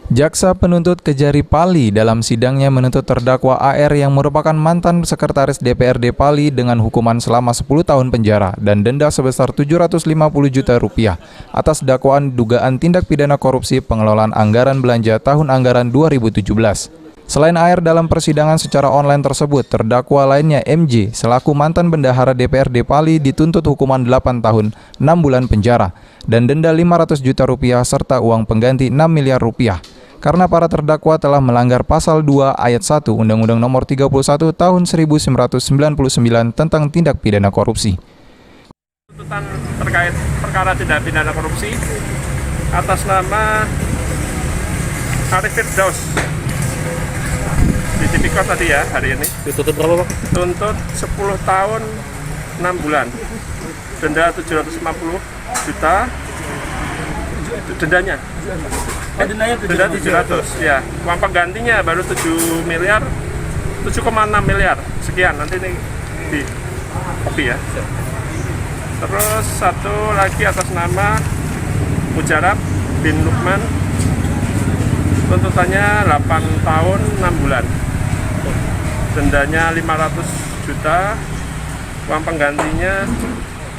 Jaksa penuntut Kejari Pali dalam sidangnya menuntut terdakwa AR yang merupakan mantan sekretaris DPRD Pali dengan hukuman selama 10 tahun penjara dan denda sebesar 750 juta rupiah atas dakwaan dugaan tindak pidana korupsi pengelolaan anggaran belanja tahun anggaran 2017. Selain AR dalam persidangan secara online tersebut, terdakwa lainnya MJ selaku mantan bendahara DPRD Pali dituntut hukuman 8 tahun, 6 bulan penjara dan denda 500 juta rupiah serta uang pengganti 6 miliar rupiah. Karena para terdakwa telah melanggar pasal 2 ayat 1 Undang-Undang Nomor 31 Tahun 1999 tentang tindak pidana korupsi. Tuntutan terkait perkara tindak pidana korupsi atas nama Arif Firdaus di Tipikor tadi ya hari ini. Dituntut berapa, Pak? Tuntut 10 tahun 6 bulan, denda 750 juta. Dendanya denda 700 ya, uang penggantinya baru 7 miliar 7,6 miliar sekian, nanti ini di kopi ya. Terus satu lagi atas nama Mujarab bin Lukman, tuntutannya 8 tahun 6 bulan, dendanya 500 juta, uang penggantinya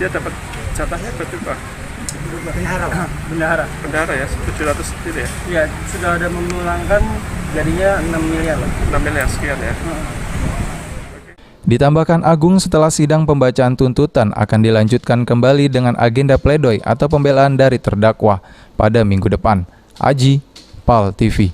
dia dapat jatahnya berapa? Bendahara ya, 700 gitu ya? Iya, sudah ada memulangkan jadinya 6 miliar. 6 miliar sekian ya. Ditambahkan Agung, setelah sidang pembacaan tuntutan akan dilanjutkan kembali dengan agenda pledoi atau pembelaan dari terdakwa pada minggu depan. Aji, PAL TV.